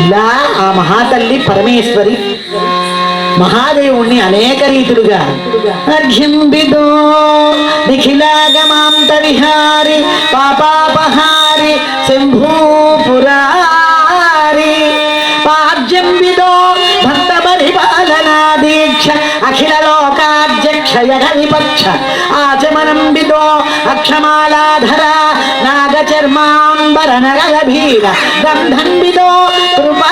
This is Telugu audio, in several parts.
ఇలా ఆ మహాతల్లి పరమేశ్వరి మహాదేవుణ్ణి అనేక రీతులుగా అర్ఘ్యంబిదో నిఖిలాగమాంత విహారి పాపాపహారి శంభూపురారి పాద్యంబిదో భక్త పరిపాలనా దీక్ష అఖిల లోకాధ్యక్షయగ విపక్ష ఆచమనంబిదో అక్షమాలాధర నాగచర్మాంబర నగలభీర గంధంబిదో కృపా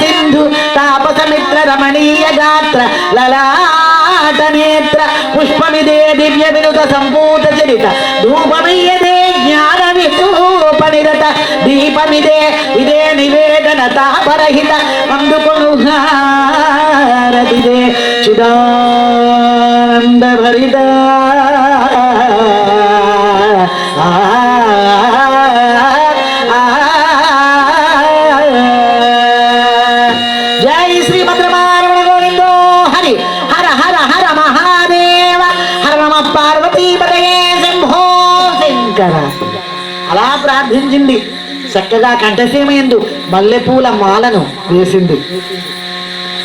సింధు తాపసమిత్ర రమణీయ గాత్ర లలాట నేత్ర పుష్పమిదే దివ్య వినుత సంపూత చరిత ధూపమియదే జ్ఞాన విరూపనిరత దీపమిదే ఇదే నివేదన తాపరహిత అందుకొను హారతిదే చిదానంద భరిత జై శ్రీమద్రమారమణ గోవిందో హరి హర హర హర మహాదేవ హర నమ పార్వతీపతయే శంభో శంకర. అలా ప్రార్థించింది. చక్కగా కంఠసీమయందు మల్లెపూల మాలను వేసింది.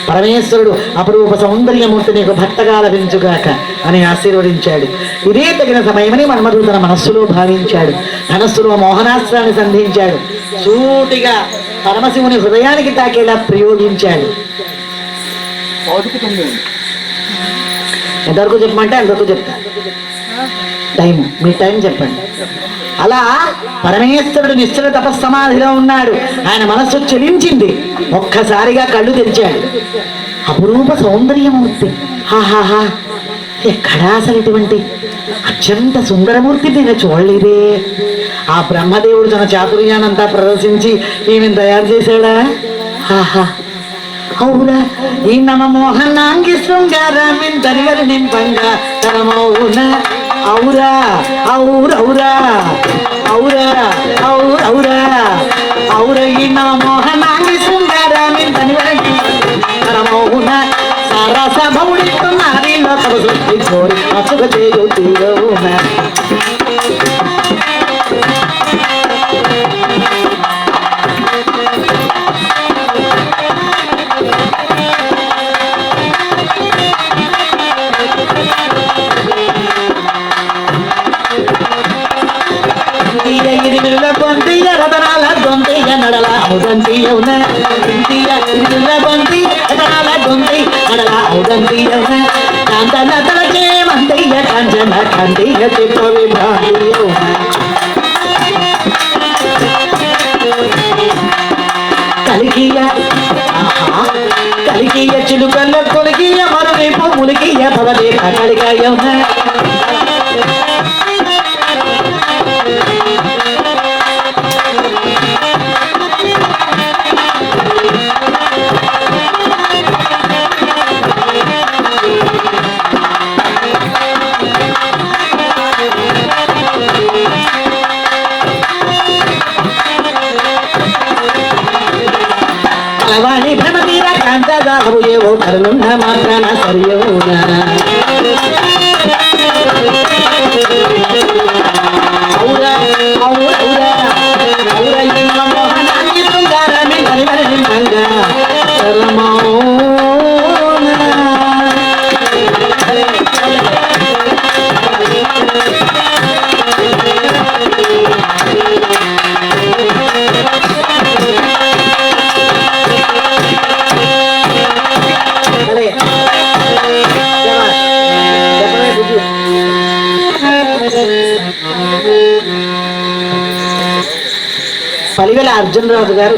పరమేశ్వరుడు అపరూప సౌందర్యమూర్తి నీకు భక్తగా లభించుగాక అని ఆశీర్వదించాడు. ఇదే తగిన సమయమని మన్మధుడు తన మనస్సులో భావించాడు. ధనస్సులో మోహనాస్త్రాన్ని సంధించాడు. సూటిగా పరమశివుని హృదయానికి తాకేలా ప్రయోగించాడు. ఎంతవరకు చెప్పమంటే అంతవరకు చెప్తా. టైం మీ టైం చెప్పండి. అలా పరమేశ్వరుడు నిశ్చల తపస్సమాధిలో ఉన్నాడు. ఆయన మనస్సు చెలించింది. ఒక్కసారిగా కళ్ళు తెరిచాడు. అపురూప సౌందర్యమూర్తి. హాహాహా, ఎక్కడా అసలు ఇటువంటి అత్యంత సుందరమూర్తి నేను చూడలేదే. ఆ బ్రహ్మదేవుడు తన చాతుర్యానంతా ప్రదర్శించి ఈమెను తయారు చేశాడా? హాహా, అవురా ఈ నమ మోహనాంగి శృంగారామిన్ తరిగరి నింపంగా తరమౌనా ఔరా ఔరౌరా ఔరా ఔరౌరా ఔర ఈ నమ మోహనాంగి శృంగారామిన్ తరిగరి తరమౌనా సరస భౌడిస్తున్నారిలో తమ సృష్టి కోరి అసుగ చేయు తీరవునా. రతనాల గొంతయ్య నడల ఔదంతీయవున రతనాల గొంతై నడల ఔదంతీయవున కాంతన తలకే మంతయ్య కంజన కందయ్య చిత్త విభ్రాంతియవున కలిగియ కలిగియ చిలుకల్ల కొలిగియ మరువైపు ములిగియ భవదేవ కలిగాయవున వాణి భ్రమతీర కాంతదాహు ఏవో కరుణ మాత్రాన సరియవునా ఔరా ఔరా ఔరా ఈ మోహనాంగి శృంగారామి హరిహరి నింపంగా తరమౌనా. పలివెల అర్జున్ రావు గారు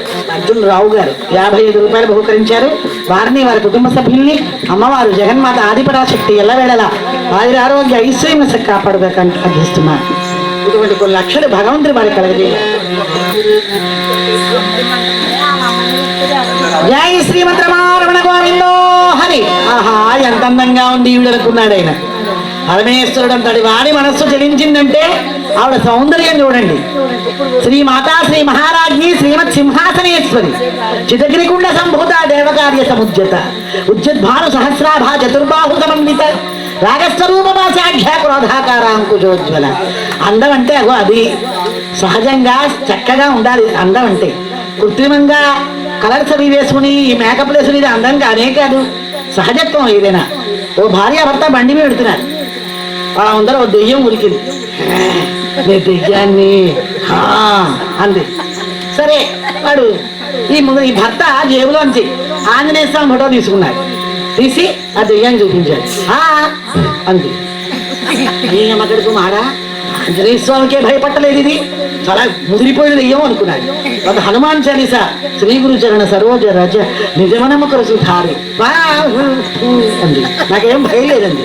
55 రూపాయలు బహుకరించారు. వారిని వారి కుటుంబ సభ్యుల్ని అమ్మవారు జగన్మాత ఆదిపరాశక్తి ఎల్లవేళలా వారి ఆరోగ్య ఐశ్వర్యం కాపాడుగా అర్థిస్తున్నారు. ఇటువంటి కొన్ని లక్షలు భగవంతుడి వారి కలగజేయాలి. జై శ్రీమద్రమారమణ గోవిందో హరి. ఆహా, ఎంత అందంగా ఉంది ఈవిడ అనుకున్నాడు ఆయన. పరమేశ్వరుడు అంతటి వాడి మనస్సు చెలించిందంటే ఆవిడ సౌందర్యం చూడండి. శ్రీ మాతా శ్రీ మహారాజ్ఞి శ్రీమత్ సింహాసనేశ్వరి చిదగ్నికుండ సంభూత దేవకార్య సముద్యత ఉజ్జద్భాను సహస్రాభా చతుర్బాహు సమన్విత రాగస్వరూపమాసాఢ్య క్రోధాకారాంకుశోజ్వల. అందం అంటే అగో అది సహజంగా చక్కగా ఉండాలి. అందం అంటే కృత్రిమంగా కలర్స్ అవి వేసుకుని ఈ మేకప్ వేసుకుని ఇది అందం కాదే కాదు, సహజత్వం ఏదైనా. ఓ భార్య భర్త బండి మీద పెడుతున్నారు, అందరూ ఓ దెయ్యం ఉరికింది. నేను దెయ్యాన్ని అంది. సరే వాడు ఈ భర్త జేబులోంచి ఆంజనేయ స్వామి ఫోటో తీసుకున్నాడు, తీసి ఆ దెయ్యాన్ని చూపించాడు. అంది. అక్కడికి మాడా ఆంజనేయ స్వామికే భయపట్టలేదు, ఇది చాలా ముదిరిపోయిన దెయ్యం అనుకున్నాడు. ఒక హనుమాన్ చాలీసా శ్రీ గురు చరణ సరోజ రజ నిజమనమ్మకరు సుధారి అంది. నాకేం భయం లేదండి.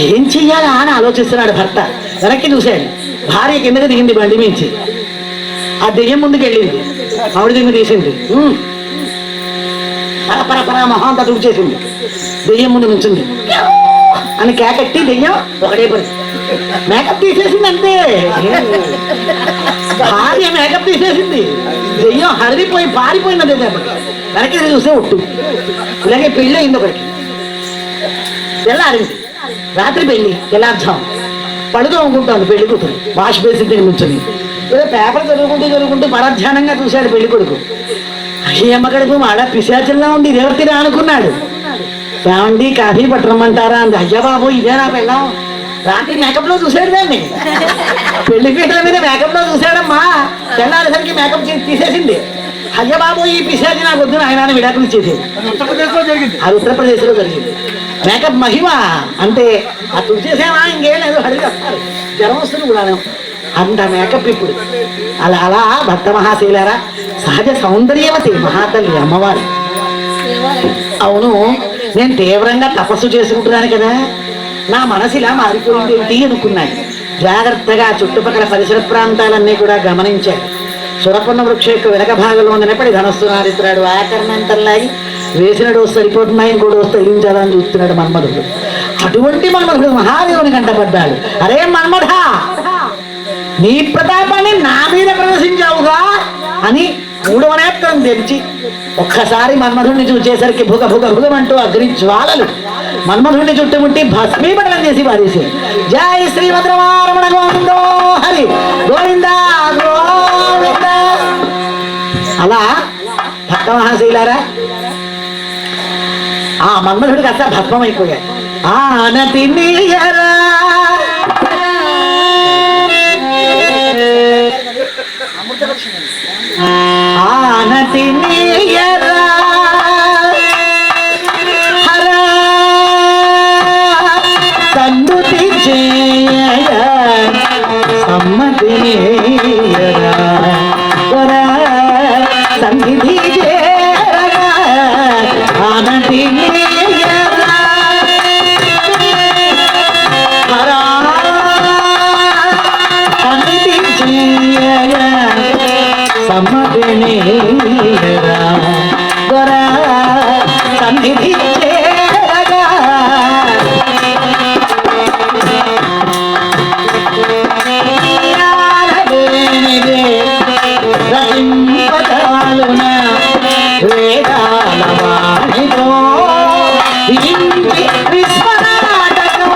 ఏం చెయ్యాలా అని ఆలోచిస్తున్నాడు భర్త. వెనక్కి చూశాడు, భార్య కిందకి దిగింది బండి మించి. ఆ దెయ్యం ముందుకు వెళ్ళింది, ఆవిడ దిమ్మ తీసింది, పరపరా మొహంతా తుడిచేసింది. దెయ్యం ముందు నుంచింది అని కేకట్టి దెయ్యం ఒకటే పడి మేకప్ తీసేసింది. అంతే, భార్య మేకప్ తీసేసింది. దెయ్యం హరిపోయి పారిపోయినది. వెనక్కి చూస్తే ఒట్టు. ఇలాగే పెళ్ళి అయింది ఒకరికి. తెల్లారింది, రాత్రి పెళ్లి, తెల్లార్జాం పడుతూ అనుకుంటాను పెళ్లి కూతురు వాష్ బేసిన్ దగ్గర నుంచొని. ఏదో పేపర్ చదువుకుంటూ పరధ్యానంగా చూశాడు పెళ్లి కొడుకు. అయ్యమ్మ కడుపు మాడ పిశాచంలా ఉంది, దేవతిరా అనుకున్నాడు. ఏమండి కాఫీ పట్టరమ్మంటారా అంది. అయ్యా బాబు ఇదే నా పెళ్ళాం. రాత్రి మేకప్ లో చూశాడు దాన్ని, పెళ్లి పీటల మీద మేకప్ లో చూశాడమ్మా. తెల్లారేసరికి మేకప్ తీసేసింది. అయ్య బాబు ఈ పిశాచి నాకు వద్దు ఆయన విడాకులు ఇచ్చేసేది. అది ఉత్తరప్రదేశ్ లో జరిగింది. మేకప్ మహిమ అంటే ఆ తుడిచేసేమా ఇంకేం లేదు, అడిగి వస్తారు, జ్వరం వస్తుంది కూడా అంత మేకప్. ఇప్పుడు అలా భక్త మహాశైలారా, సహజ సౌందర్యవతి మహాతల్లి అమ్మవారు. అవును, నేను తీవ్రంగా తపస్సు చేసుకుంటున్నాను కదా, నా మనసు ఇలా మారిపోయింది ఏంటి అనుకున్నాడు. జాగ్రత్తగా చుట్టుపక్కల పరిసర ప్రాంతాలన్నీ కూడా గమనించాడు. సురపన్న వృక్ష యొక్క వెనక భాగంలో ఉన్నప్పటి ధనస్సు నారిస్తున్నాడు. ఆకరణంతల్లాగి వేసిన డోసు సరిపోతున్నాయి, ఇంకో డోసు తగిలించాలని చూస్తున్నాడు మన్మధుడు. అటువంటి మన్మధుడు మహాదేవుని కంటపడ్డాడు. అరే మన్మధ, నీ ప్రతాపాన్ని నా మీద ప్రదర్శించావుగా అని మూడవ నేత్రం తెరిచి ఒక్కసారి మన్మధుడిని చూచేసరికి భుగ భుగ భుగమంటూ అగ్ని జ్వాలలు మన్మధుడిని చుట్టుముట్టి భస్మీపటం చేసి పారేసి. జై శ్రీమద్రమారమణ గోవిందో హరి గోవింద గోవింద. అలా భక్త మహాశైలారా, ఆ మన్మధుడికి అసలు భస్మం అయిపోయాడు. ఆనతి నీయరా ఆనతి నీయరా హర సన్నుతి చేయ సమ్మతి నీయరా సన్నిధి చేరగా ఆనతి నీయరా హర సన్నిధి చేయ సమ్మతినీరా గొరా సన్నిధి చేరగా రచింపదాలున వేదాల వాణితో ఇంటి విస్మరాటకం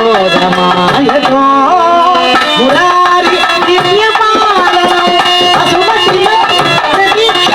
ఆయోగమాయతో మురారి దివ్యపాలనం అసుమతి ప్రతీక్ష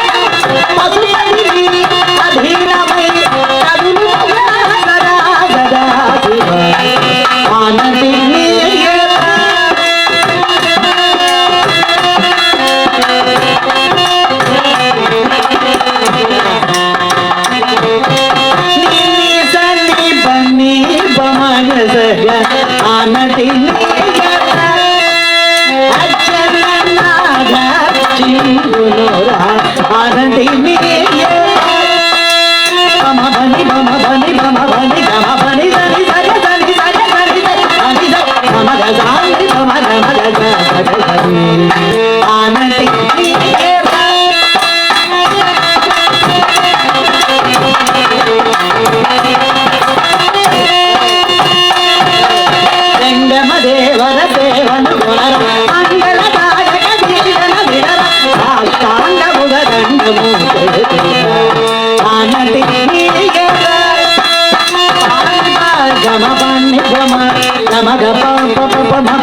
మగ ప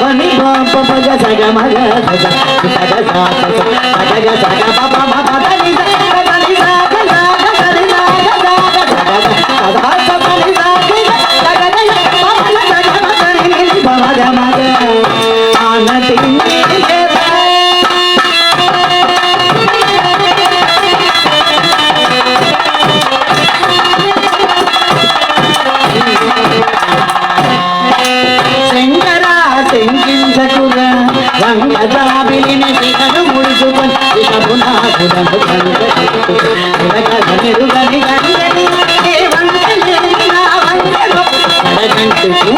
మని ప గ సగ మగ సగ సగ సగ సగ ప మ ప ద ని స గ ని స గ స గ స ని స గ స గ స గ స గ ని స గ సగ ని ప మ గ సగ మ గ ని ప మ గ మ గ ఆనతి రంగజాబిలిని శిఖను ముడుచుకొని ఇషపునాకుడను కనుగని గంగని ఏ వంటలేని నా వంటలో పడగంటుకు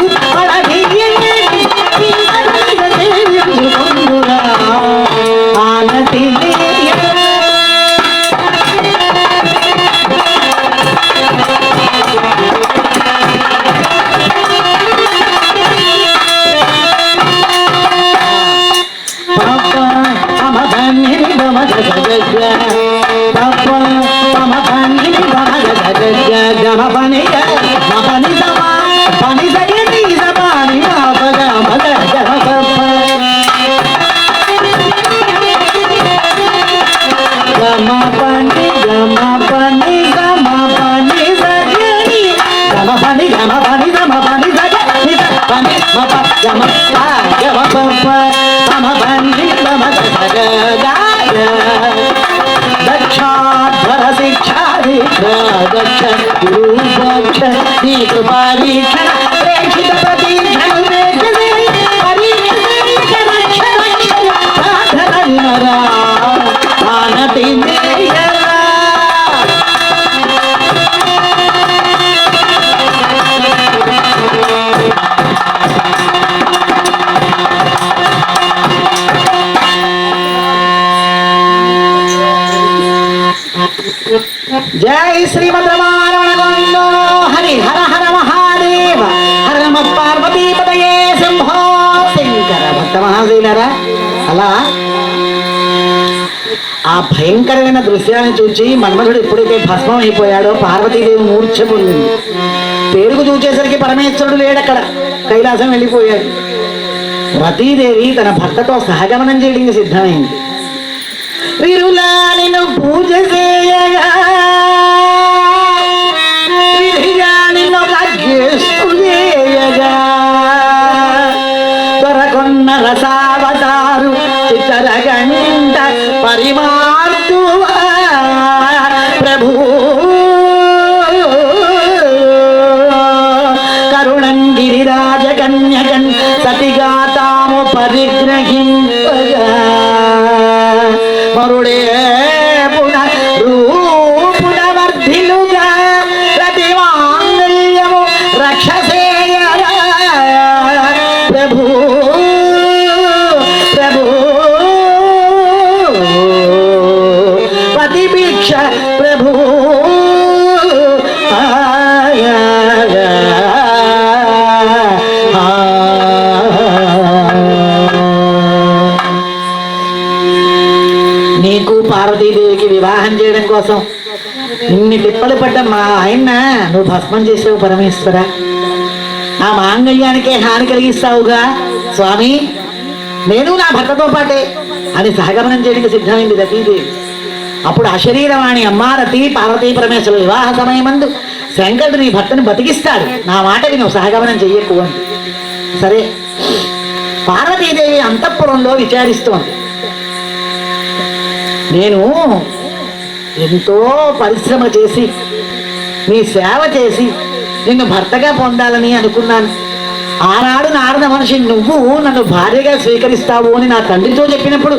పడగీయుకుందురా ఆనతి దక్షాధ్వర శిక్షాది దక్ష నీ కృపారీక్షణ ప్రేక్షిత ప్రతీక్షణ ఆనతి జై శ్రీమద్ రమణ గోవిందో హరి హర హర మహాదేవ హర నమ పార్వతీపతయే శంభో శంకర భక్త మహాశీలరా అలా ఆ భయంకరమైన దృశ్యాన్ని చూచి మన్మధుడు ఎప్పుడైతే భస్మం అయిపోయాడో పార్వతీదేవి మూర్ఛ పొందింది. పేరుకు చూచేసరికి పరమేశ్వరుడు లేడక్కడ, కైలాసం వెళ్ళిపోయాడు. రతీదేవి తన భర్తతో సహగమనం చేయడానికి సిద్ధమైంది. విరులా నిన్ను పూజ చేయగా నిన్ను లగ్గిస్తూ చేయగా దొరకొన్న రసావతారు చిత్తరగంట పరిమార్తువా ప్రభు కరుణంగిరిరాజ కన్యకన్ సతిగాతాము పరిగ్రహింపగా మరుడే పునర్వర్ధిలుగా ప్రతిమాంగల్యము రక్షసేయ ప్రభు ప్రభు ప్రతిభిక్ష ప్రభు నీకు పార్వతీదేవికి వివాహం చేయడం కోసం ఇన్ని తిప్పలు పడ్డ మా ఆయన నువ్వు భస్మం చేసావు పరమేశ్వర, ఆ మాంగళ్యానికే హాని కలిగిస్తావుగా స్వామి, నేను నా భర్తతో పాటే అని సహగమనం చేయడానికి సిద్ధమైంది రతీదేవి. అప్పుడు అశరీరవాణి అమ్మ రతి పార్వతీ పరమేశ్వర వివాహ సమయమందు శంకరుడు నీ భర్తను బతికిస్తాడు, నా మాటకి నువ్వు సహగమనం చెయ్యకు అని. సరే, పార్వతీదేవి అంతఃపురంలో విచారిస్తోంది. నేను ఎంతో పరిశ్రమ చేసి నీ సేవ చేసి నిన్ను భర్తగా పొందాలని అనుకున్నాను. ఆనాడు నారద మనిషి నువ్వు నన్ను భార్యగా స్వీకరిస్తావు అని నా తండ్రితో చెప్పినప్పుడు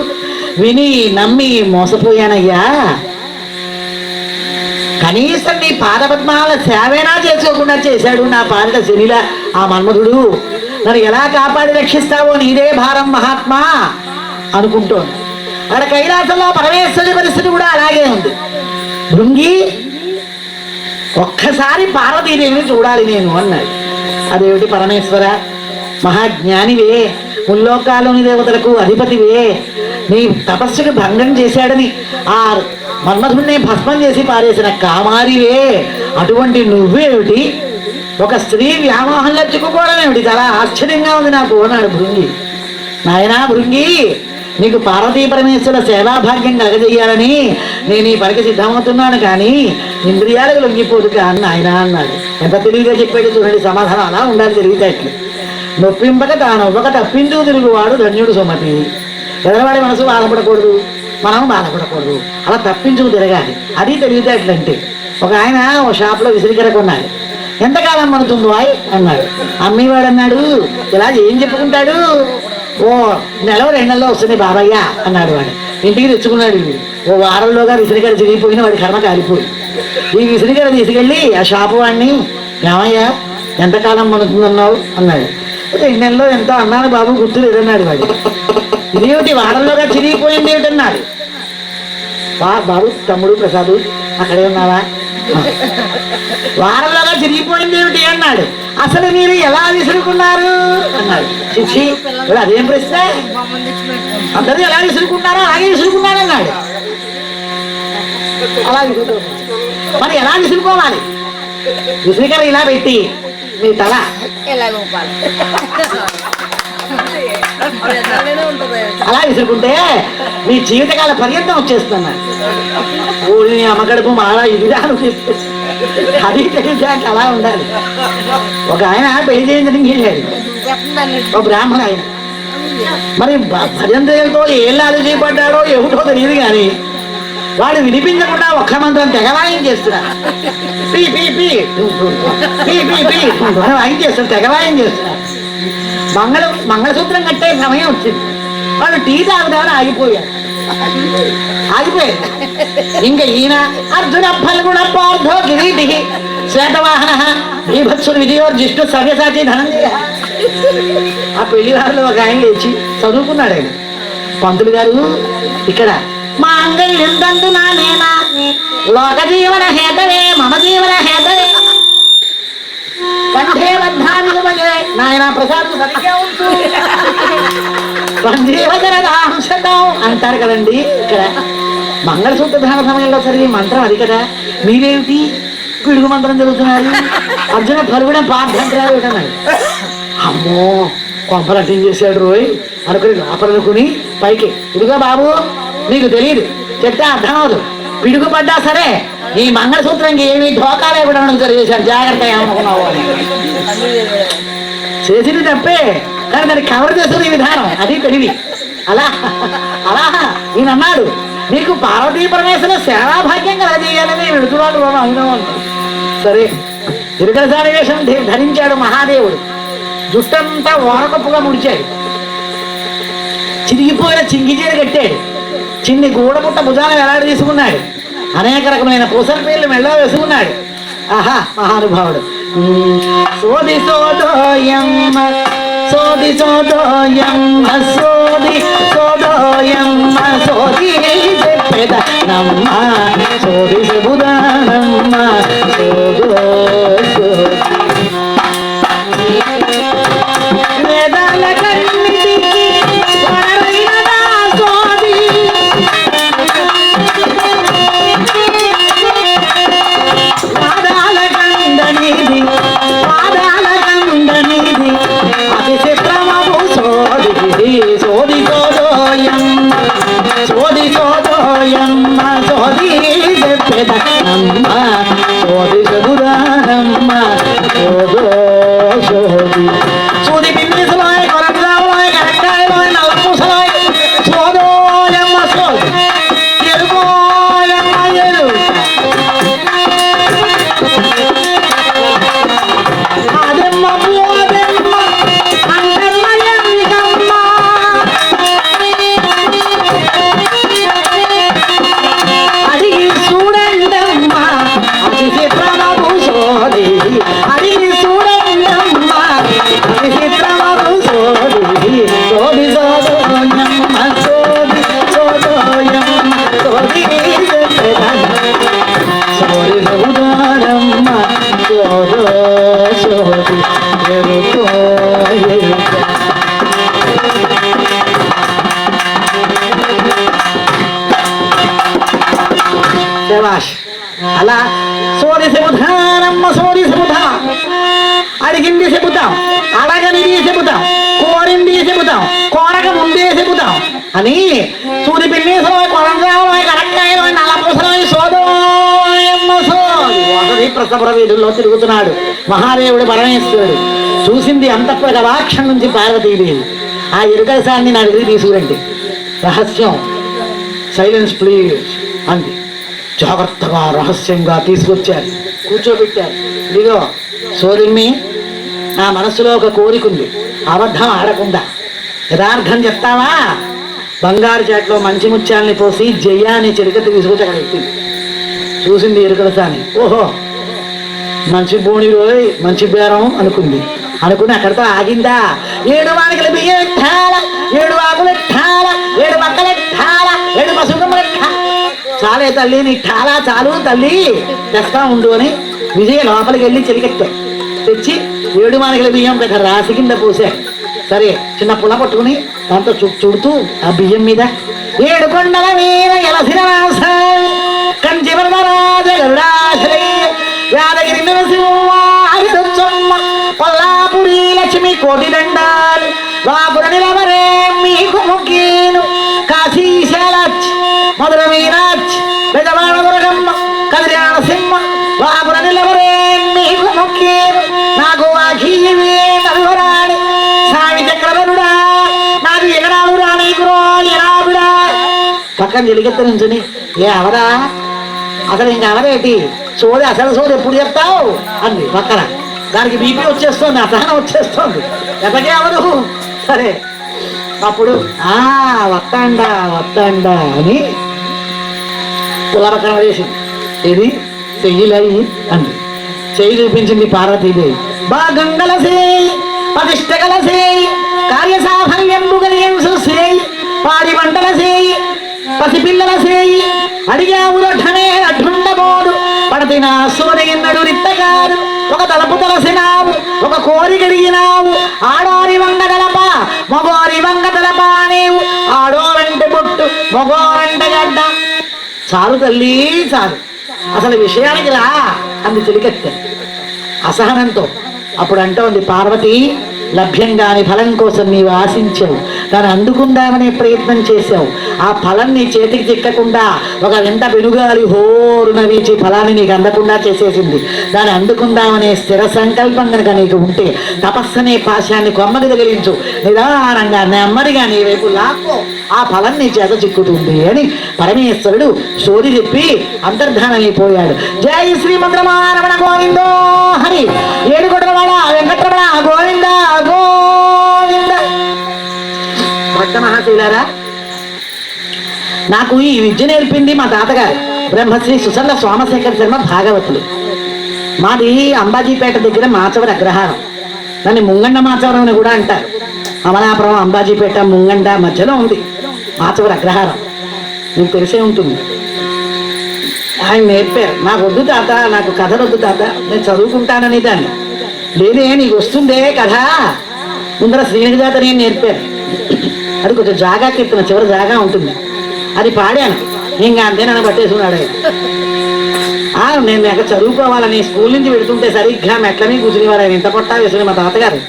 విని నమ్మి మోసపోయానయ్యా. కనీసం నీ పాదపద్మాల సేవేనా చేసుకోకుండా చేశాడు నా పాలిట శనిలా ఆ మన్మధుడు. నన్ను ఎలా కాపాడి రక్షిస్తావో నీదే భారం మహాత్మా అనుకుంటోంది. అక్కడ కైలాసంలో పరమేశ్వరుడి పరిస్థితి కూడా అలాగే ఉంది. భృంగి ఒక్కసారి పార్వతీదేవిని చూడాలి నేను అన్నాడు. అదేమిటి పరమేశ్వర, మహాజ్ఞానివే, ముల్లోకాలోని దేవతలకు అధిపతివే, నీ తపస్సుకు భంగం చేశాడని ఆ మన్మధుడిని భస్మం చేసి పారేసిన కామారివే, అటువంటి నువ్వేమిటి ఒక స్త్రీ వ్యామోహంలో చిక్కుకోవడం ఏమిటి? చాలా ఆశ్చర్యంగా ఉంది నాకు అన్నాడు భృంగి. నాయనా భృంగి, నీకు పార్వతీ పరమేశ్వర సేవాభాగ్యం కలగజేయాలని నేను ఈ పనికి సిద్ధమవుతున్నాను, కానీ ఇంద్రియాలకు లొంగిపోదు కానీ నాయన అన్నాడు. ఎంత తెలివిగా చెప్పాడు చూడండి, సమాధానం అలా ఉండాలి. తెలివితేటలు నొప్పింపక తానొవ్వక తప్పించు తిరుగువాడు ధన్యుడు సుమతి. ఎదరవాడి మనసు బాధపడకూడదు, మనం బాధపడకూడదు, అలా తప్పించుకు తిరగాలి. అది తెలివితేటలంటే. ఒక ఆయన ఓ షాప్లో విసిరికర కొన్నాడు. ఎంతకాలం పడుతుందో అన్నాడు. అమ్మేవాడు అన్నాడు, ఇలా ఏం చెప్పుకుంటాడు, ఓ నెల 2 నెలల్లో వస్తుంది బాబయ్య అన్నాడు. వాడు ఇంటికి తెచ్చుకున్నాడు. ఓ వారంలోగా విసిరికర చిరిగిపోయిన వాడి కర్మ కాలిపోయి ఈ విసిరికర తీసుకెళ్ళి ఆ షాపు వాడిని, ఏమయ్యా ఎంతకాలం పడుతుందన్నావు అన్నాడు. 2 నెలల్లో ఎంత అన్నాను బాబు, గుర్తు లేదన్నాడు వాడు. ఇదేమిటి వారంలోగా చిరిగిపోయింది ఏమిటన్నాడు. బాబు తమ్ముడు ప్రసాదు అక్కడే ఉన్నావా, వారంలోగా చిరిగిపోయింది ఏమిటి అన్నాడు. అసలు మీరు ఎలా విసురుకున్నారు అన్నాడు. చిచ్చి అదేం ప్రశ్న, అందరూ ఎలా విసురుకున్నారో అలాగే విసురుకున్నాడు అన్నాడు. అలా విసురు మరి ఎలా విసురుకోవాలి? విసురుకర ఇలా పెట్టి మీ తల అలా విసురుకుంటే మీ జీవితకాల పర్యంతం వచ్చేస్తున్నాడు. ఊరి అమ్మకడుపు మాలా ఇదిగా అది తెలిసాక అలా ఉండాలి. ఒక ఆయన పెళ్లి చేయించడానికి వెళ్ళాడు, ఒక బ్రాహ్మణ ఆయన. మరి భజంత్రులతో ఏళ్ళు ఆలోచించబడ్డాడో ఏమిటో తెలియదు, కానీ వాడు వినిపించకుండా ఒక్క మంత్రం తెగవాయం చేస్తున్నాడు. వాయం చేస్తాడు, తెగవాయం చేస్తున్నాడు. మంగళసూత్రం కట్టే సమయం వచ్చింది. వాడు టీ తాగుదామని ఆగిపోయాడు. ఇంకా ఈయన అర్జున ఫల్గుణ పార్థో గిరీటి శ్వేతవాహన బీభత్సుడు విజయోర్ జిష్ణు సవ్యసాచి ధనంజయ. ఆ పెళ్లివారిలో ఒక ఆయన లేచి చదువుకున్నాడు. ఆయన, పంతులు గారు ఇక్కడ మాంగళ్యం తంతు నానేనా లోక జీవన హేతవే మమ జీవన హేతవే కంఠే బద్ధామిలమగే. నాయన ప్రసాద్ సరిగ్గా ఉంటూ అంటారు కదండి. ఇక్కడ మంగళసూత్ర ధారణ సమయంలో చదివే మంత్రం అది కదా. మీరేమిటి పిడుగు మంత్రం జరుగుతున్నారు, అర్జున ఫల్గుణ పాఠంటారు అన్నాడు. అమ్మో కొంపరటం చేశాడు రోయ్ అనుకుని లోపలనుకుని పైకి, ఇదిగో బాబు నీకు తెలియదు చెప్తే అర్థం అవదు, పిడుగు పడ్డా సరే ఈ మంగళసూత్రంకి ఏమి ఢోకా లేకుండా చేశాడు, జాగ్రత్త ఏమనుకున్నావు అని. చేసింది తప్పే, కానీ దాన్ని కవర్ చేస్తుంది ఈ విధానం, అది తెలివి. అలా అలా ఈయన అన్నాడు, నీకు పార్వతీ పరమేశ్వర సేవాభాగ్యం కలగజేయాలని వెళుతున్నాడు బాబు అయినా. సరే తిరుగలసాని వేషం ధరించాడు మహాదేవుడు. జుట్టంతా ఓరకప్పుగా ముడిచాడు, చిరిగిపోయిన చింగిచీర కట్టాడు, చిన్ని గూడముట్ట భుజాలను వేలాడి తీసుకున్నాడు, అనేక రకమైన పూసల పేర్లు మెళ్ళ వేసుకున్నాడు. ఆహా మహానుభావుడు. సోది సోదోయమ్మ సోది సోదోయమ్మ సోది సోదోయమ్మ సోది చెప్పేదమ్మ సోది చెబుదానమ్మ సోదో వేదాల కన్నిటికి వరమైనదా సోది పాదాల కందనిది పాదాల కందనిది అతి చిత్రమగు సోది సోది సోదోయమ్మ సోది సోదోయమ్మ సోది చెప్పేదమ్మ సోది చెబుదానమ్మ సోదో సోది సూది పిన్నిసలోయ్ కొరకరావులోయ్ కరక్కాయలోయ్ నల్లపూసలోయ్ సోదోయమ్మ సోది ఎరుగోయమ్మ ఎరు అదెమ్మ పోదెమ్మ అందెమ్మ ఎన్నికమ్మ అడిగి చూడండమ్మ అతి చిత్రమగు సోది అడిగి చూడండమ్మ అతి చిత్రమగు సోది సోది సోదోయమ్మ సోది సోదోయమ్మ సోది సోది సోదారమ్మ సోదో సోది ఎరుకో ఎరుక. శభాష్. అలా సోది సముధానమ్మ సోది సముధా అడిగింది చెబుతాం, అడగనిది చెబుతాం, కోరింది చెబుతాం, కోరక ముందే చెబుతాం అని సూది పిల్లేసో కొరంజాలో కరక్కాయలో నల్లపూసలో సోదోది ప్రసపుర వీధుల్లో తిరుగుతున్నాడు మహాదేవుడు పరమేశ్వరుడు. చూసింది అంతఃపుర గవాక్షం నుంచి పార్వతీదేవి. ఆ ఇరుకలసాన్ని నా దగ్గరికి తీసుకురండి, రహస్యం, సైలెన్స్ ప్లీజ్ అంది. జాగ్రత్తగా రహస్యంగా తీసుకొచ్చారు, కూర్చోబెట్టారు. ఇదిగో సోదరిని, నా మనసులో ఒక కోరికుంది, అబద్ధం ఆడకుండా యథార్థం చెప్తావా? బంగారు చేట్లో మంచి ముత్యాలని పోసి జయ్యాన్ని చిరుకత్తి తీసుకొచ్చి అక్కడ ఎత్తింది. చూసింది ఎరుకలసాని, ఓహో మంచి బోణి రోయ్, మంచి బేరం అనుకుంది. అనుకుని అక్కడితో ఆగిందా? 7 వానికల బియ్యం ఠాల, 7 ఆకుల ఠాల, 7 మక్కల ఠాల, 7 పసుకమ్మల ఠాల. చాలే తల్లి, నీ ఠాలా చాలు తల్లి, తెస్తా ఉండు అని విజయ లోపలికి వెళ్ళి చిరికెత్తాడు. తెచ్చి 7 వానికల బియ్యం పెద్ద రాసి కింద పోసా. సరే చిన్న పుల్ల పట్టుకుని దాంతో చుడుతూ ఆ బియ్యం మీద 7 కొండల మీద ఎలసిన కంచి వరదరాజ గరుడాశ్రయ యాదగిరి నరసింహ కొల్లాపురి లక్ష్మి కోటి దండాలు వాపుర నిలవరే మీకు ముఖ్యను కాశీశాలచ్ మధుర మీనాచ్ పెదవాడ దుర్గమ్మ కదిరాణ సింహ వాపుర నిలవరే మీకు ముఖ్యను నాకు వాఖీయమే నలువరాణి సామి చక్రవరుడా నాకు ఎగరాలు రాణి గురో ఎరాబుడా. పక్కన జరిగెత్త నుంచుని, ఏ అవరా అసలు ఇంకా అవరేటి సోది, అసలు సోది ఎప్పుడు చెప్తావు అంది పక్కన. దానికి బీపీ వచ్చేస్తుంది, అసహనం వచ్చేస్తుంది, ఎప్పటికే అవరు. సరే అప్పుడు వస్తాండా వస్తాండా అని పుల్ల పక్కన వేసింది. ఇది చెయ్యిలయి అంది. చెయ్యి చూపించింది పార్వతీదేవి. బాగంగల సేయి ప్రతిష్ట గల సేయి కార్యసాఫల్యంబు కలిగించు సేయి పాడి వంటల సేయి పసిపిల్లల సేయి అడిగావు రొట్టనే అడ్డుండబోడు పడతిన సోదగిన్నడు రిత్తగారు ఒక తలపు తలసినావు ఒక కోరి గడిగినావు ఆడోరి వంగ తలప మగోరి వంగ తలప అనేవు ఆడో వెంట బొట్టు మగో వెంట గడ్డ. చాలు తల్లి చాలు, అసలు విషయానికి రా అంది చిలికెత్తే అసహనంతో. అప్పుడు అంటోంది పార్వతి, లభ్యం కాని ఫలం కోసం నీవు ఆశించావు, దాన్ని అందుకుందామనే ప్రయత్నం చేశావు. ఆ ఫలం నీ చేతికి చిక్కకుండా ఒక వెంట వెనుగాలి హోరున వీచి ఫలాన్ని నీకు అందకుండా చేసేసింది. దాన్ని అందుకుందామనే స్థిర సంకల్పం కనుక నీకు ఉంటే తపస్సనే పాశాన్ని కొమ్మకి తగిలించు, నిదానంగా నెమ్మదిగా నీ వైపు లాక్కో, ఆ ఫలం నీ చేత చిక్కుతుంది అని పరమేశ్వరుడు సోది చెప్పి అంతర్ధానమైపోయాడు. జై శ్రీమంద్రమారమణ గోవిందో హరి. 7 కొడలవాడ వెంకటరమణ గోవింద గోవింద. భక్త మహాశైలారా, నాకు ఈ విద్య నేర్పింది మా తాతగారు బ్రహ్మశ్రీ సుసల్ల సోమశేఖర శర్మ భాగవతులు. మాది అంబాజీపేట దగ్గర మాచవరి అగ్రహారం. దాన్ని ముంగండ మాచవరం అని కూడా అంటారు. అమలాపురం, అంబాజీపేట, ముంగండ మధ్యలో ఉంది మాచవరి అగ్రహారం. మీకు తెలిసే ఉంటుంది. ఆయన నేర్పారు, నాకు వద్దు తాత, నాకు కథలు వద్దు తాత, నేను చదువుకుంటానని. దాన్ని లేదే నీకు వస్తుందే కథ, ముందర శ్రీనిజాత నేను నేర్పాను. అది కొంచెం జాగా కీర్తన, చివరి జాగా ఉంటుంది, అది పాడాను. ఇంకా అంతే నన్ను పట్టేసుకున్నాడు ఆయన. నేను ఎక్కడ చదువుకోవాలని స్కూల్ నుంచి పెడుతుంటే సరిగ్గా మెట్లని కూర్చునేవారు ఆయన. ఇంత పొట్టా వేసుకుని మా తాతగారు.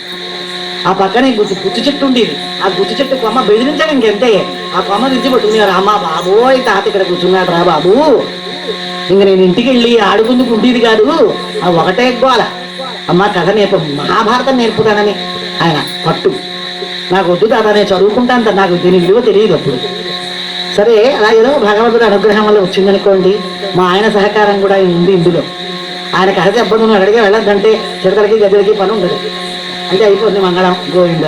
ఆ పక్కనే గుచ్చి చెట్టు ఉండేది. ఆ గుచ్చి చెట్టు కొమ్మ బెదిరించాడు ఇంకెంతే. ఆ కొమ్మ నుంచి పట్టుకునేవారు. అమ్మ బాబోయ్ తాత ఇక్కడ కూర్చున్నాడు రా బాబు, ఇంక నేను ఇంటికి వెళ్ళి ఆడుకుందుకు ఉండేది కాదు, ఆ ఒకటే గోల. అమ్మ కథ మహాభారతం నేర్పుతానని ఆయన పట్టు. నాకు వద్దు తాత, నేను చదువుకుంటాను, నాకు దీని విలువ తెలియదు అప్పుడు. సరే అలా ఏదో భగవంతుడి అనుగ్రహం వల్ల వచ్చిందనుకోండి. మా ఆయన సహకారం కూడా ఉంది ఇందులో. ఆయన కథ చెప్పదు, నువ్వు అక్కడికి వెళ్ళొద్దంటే చిడతలకి గదిలకి పని ఉండదు, అంటే అయిపోతుంది మంగళం గోవింద.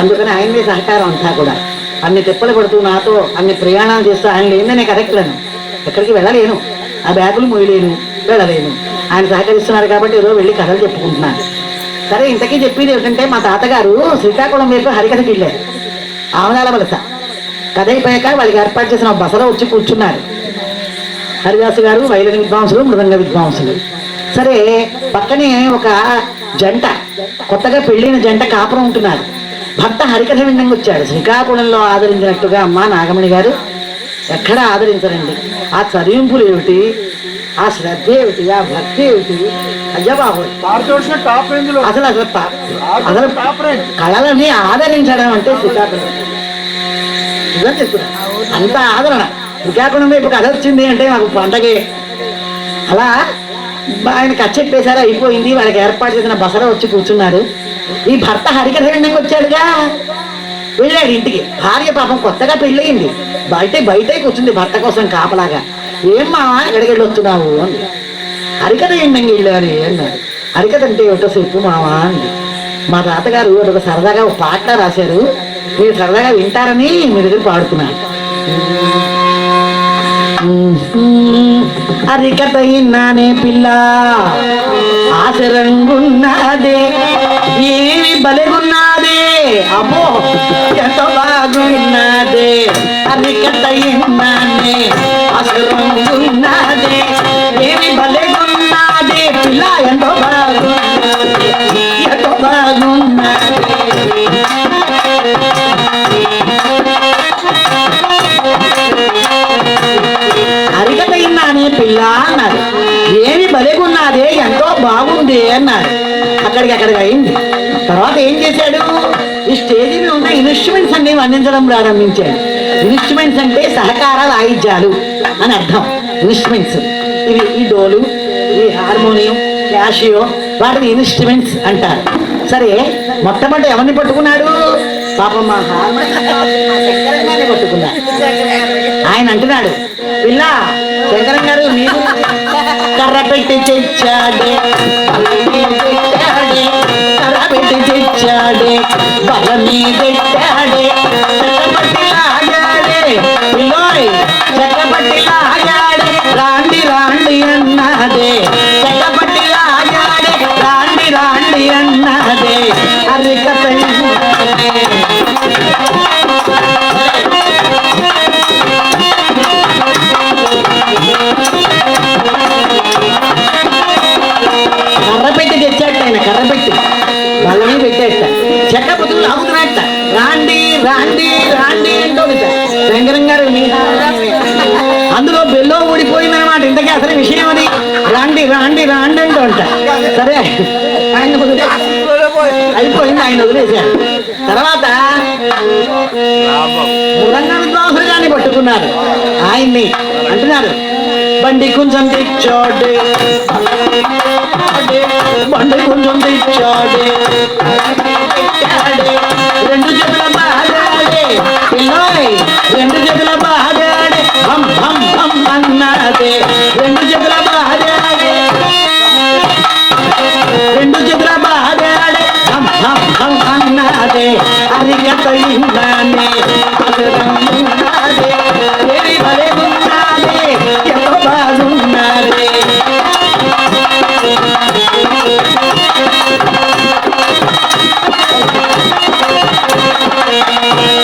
అందుకని ఆయనే సహకారం అంతా కూడా. అన్ని తిప్పలు పడుతూ నాతో అన్ని ప్రయాణాలు చేస్తూ ఆయన లేదని కరెక్ట్లను ఎక్కడికి వెళ్ళలేను, ఆ బ్యాగులు మోయలేను, వెళ్ళలేను. ఆయన సహకరిస్తున్నారు కాబట్టి ఏదో వెళ్ళి కథలు చెప్పుకుంటున్నాను. సరే ఇంతకీ చెప్పేది ఏమిటంటే, మా తాతగారు శ్రీకాకుళం వైపు హరికథకి వెళ్ళారు. ఆమదాల వలస కథ అయిపోయాక వాళ్ళకి ఏర్పాటు చేసిన బసలో వచ్చి కూర్చున్నారు హరిదాసు గారు, వైలిన్ విద్వాంసులు, మృదంగ విద్వాంసులు. సరే పక్కనే ఒక జంట, కొత్తగా పెళ్ళైన జంట కాపురం ఉంటున్నారు. భర్త హరికథ విందంగా వచ్చాడు. శ్రీకాకుళంలో ఆదరించినట్టుగా అమ్మ నాగమణి గారు ఎక్కడ ఆదరించరండి. ఆ చదివింపులు ఏమిటి, ఆ ఆ శ్రద్ధ ఏమిటి, ఆ భక్తి ఏమిటి, అయ్యా బాబు అసలు అసలు అసలు కళలని ఆదరించడం అంటే శ్రీకాకుళం నిజం చెప్తున్నా. అంత ఆదరణ శ్రీకాకుళం వైపు కథ వచ్చింది అంటే మాకు పండగే. అలా ఆయన కచ్చెట్టేసారు, అయిపోయింది. వాళ్ళకి ఏర్పాటు చేసిన బసలో వచ్చి కూర్చున్నారు. ఈ భర్త హరికథ వినడానికి వచ్చాడుగా, వెళ్ళాడు ఇంటికి. భార్య పాపం కొత్తగా పెళ్ళయింది, బయటే కూర్చుంది భర్త కోసం కాపలాగా. ఏమ్మా ఎక్కడికి వస్తున్నావు అంది. హరికథ వినడానికి వెళ్ళారు అన్నాడు. హరికథ అంటే ఏమిటో చెప్పు మావా అంది. మా తాతగారు ఒక సరదాగా ఒక పాట రాశారు, మీరు సరదాగా వింటారని మీ దగ్గర పాడుతున్నాను. హరికథ విన్నానే పిల్ల ఆశరంగున్నదే, ఏమి బలెగున్నదే, అబ్బో ఎంత బాగున్నదే. హరికథ విన్నానే ఆశరంగున్నదే, ఏమి బలెగున్నదే పిల్ల, ఎంతో బాగున్నదే, ఎంతో బాగున్నదే. హరికథ విన్నానే పిల్ల అన్నారు. ఏమి బలేగున్నదే, ఎంతో బాగుంది అన్నారు. అక్కడికి అయింది. తర్వాత ఏం చేశాడు, ఈ స్టేజీ మీద ఉన్న ఇన్స్ట్రుమెంట్స్ అన్ని వర్ణించడం ప్రారంభించాడు. ఇన్స్ట్రుమెంట్స్ అంటే సహకార వాయిద్యాలు అని అర్థం. ఇన్స్ట్రుమెంట్స్ ఇవి ఈ డోలు, ఈ హార్మోనియం, క్యాషియో, వాటిని ఇన్స్ట్రుమెంట్స్ అంటారు. సరే, మొట్టమొదటి ఎవరిని పట్టుకున్నాడు, పాపం మా హార్మోనియం పట్టుకున్నాడు. ఆయన అంటున్నాడు, పిల్ల శంకరం గారు మీరు కర్ర పెట్టి తెచ్చాడే, కర్ర పెట్టి తెచ్చాడే, బల మీదెట్టాడే, చెక్కపట్టి లాగాడే, పిల్లోయ్ చెక్కపట్టి లాగాడే, రాండి రాండి అన్నదే, చెక్కపట్టి లాగాడే, రాండి రాండి అన్నదే. హరికథ కర్రపెట్టి తెచ్చాట ఆయన, కర్రపెట్టి వాళ్ళని పెట్టేట, చెక్క బతులు లాగుతున్నట్ట, రాండి రాండి రాండి అంటూ శంకరం గారు అందులో బెల్లో ఊడిపోయిందనమాట. ఇంతకీ అసలు విషయం అది, రాండి రాండి రాండి అంటూ ఉంటా. సరే ఆయన అయిపోయింది, ఆయన వదిలేశారు. తర్వాత మురంగ విద్వాంసులు గారిని పట్టుకున్నారు. ఆయన్ని అంటున్నారు, బండి కొంచెం తెచ్చాడే, బండి కొంచెం తెచ్చాడే, రెండు చేతుల బాగాడే, పిల్లోయ్ రెండు చేతుల బాగాడే, భం భం భం అన్నదే, రెండు చేతుల బాగాడే, రెండు చేతుల బాగాడే, భం భం భం అన్నదే. హరికథ విన్నానే ఏమి బలెగున్నదే, ఎంతో బాగున్నదే.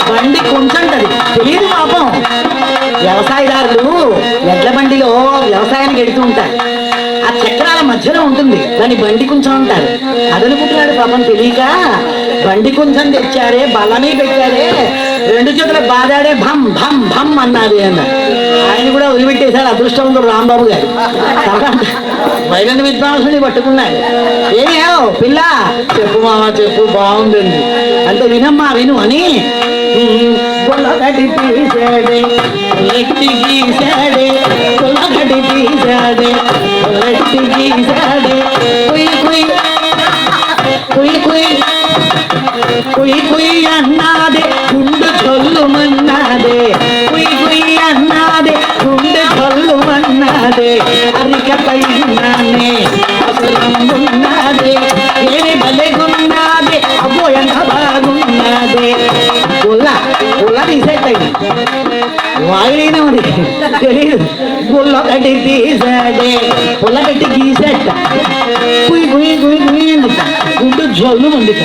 బండి కొంచెంటది తెలియదు పాపం. వ్యవసాయదారులు ఎడ్ల బండిలో వ్యవసాయానికి వెళుతూ ఉంటారు. ఆ చక్రాల మధ్యలో ఉంటుంది, దాన్ని బండి కొంచెం అంటారు. అదనుకుంటున్నాడు పాపం తెలియక, బండి కొంచెం తెచ్చాడే, బలమే పెట్టాడే, రెండు చేతుల బాధాడే, భం భం భం అన్నది అన్నారు. ఆయన కూడా వదిలిపెట్టేశారు అదృష్టవంతుడు రాంబాబు గారు. వైరంగ విద్వాంసుని పట్టుకున్నాడు. ఏమేమో పిల్ల చెప్పు మామా చెప్పు, బాగుందండి అంటే వినమ్మా విను అని గొల్లగడ్డి తీసాడే, ఎట్టి గీసాడే, గొల్లగడ్డి తీసాడే, ఎట్టి గీసాడే, కుయ్ కుయ్ కుయ్ కుయ్ కుయ్ కుయ్ అన్నాదే, గుండు చొల్లుమన్నాదే, కుయ్ కుయ్ అన్నాదే, గుండె చొల్లుమన్నాదే. హరికథ విన్నానే అసలున్నదే, ఏమి బలెగున్నదే, అబ్బో ఎంత బాగున్నదే. పుల్ల తీసేటండి, వాయిన ఉంది తెలియదు. పుల్ల కట్టి తీసాడే, పుల్ల కట్టి గీసేట, కుయ్ కుయ్ కుయ్ కుయ్ అందిట, గుండు జల్లు మందిట.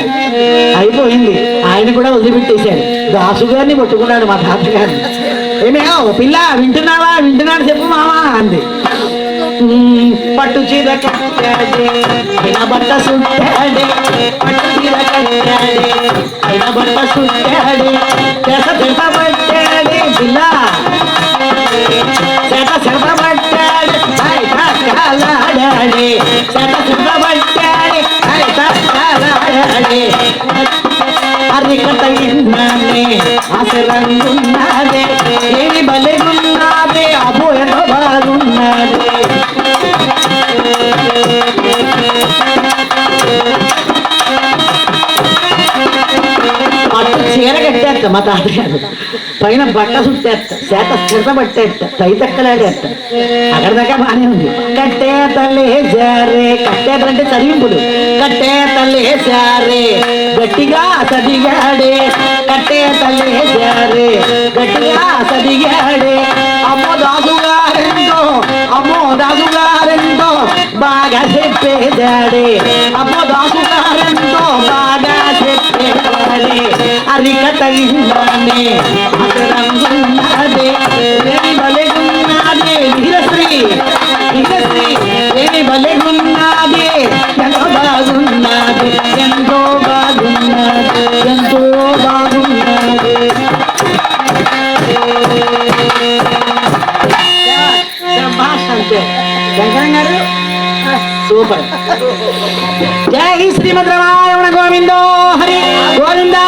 అయిపోయింది, ఆయన కూడా వదిలిపెట్టేశాడు. దాసు గారిని పట్టుకున్నాడు మా తాతగారిని. ఏమేమో పిల్ల వింటున్నావా, వింటున్నాడు చెప్పు మావా అంది. పట్టు చీర కట్టాడే, అయిన బట్ట సుట్టాడే, పట్టు చీర కట్టాడే, అయిన బట్ట సుట్టాడే, తెస తెస పట్టాడే, పిల్ల తెస తెస పట్టాడే, చుట్టేస్తా మా తాతగారు, పైన బట్ట చుట్టేస్తా, చేత స్థిరత పట్టేస్తా, తైతక్కలాడేస్తా. అక్కడ దాకా బానే ఉంది. కట్టే తల్లి జారే, కట్టేటంటే చదివింపులు. కట్టే తల్లి జారే గట్టిగా చదిగాడే, కట్టే తల్లి జారే గట్టిగా చదిగాడే. అమ్మో దాసుగారెంతో, అమ్మో దాసుగారెంతో బాగా చెప్పేదాడే, అమ్మో దాసుగారెంతో బాగా చెప్పేదాడే. అరికట విన్నానే అతరంగున్నదే, రేణి బలెగున్నదే వీరశ్రీ, వీరశ్రీ రేణి బలెగున్నదే. ఎంతో బాగున్నది, ఎంతో బాగున్నది, ఎంతో బాగున్నది. అంతే శంకరం గారు సూపర్. జై శ్రీమద్ రమణ గోవిందో హరి గోవిందా.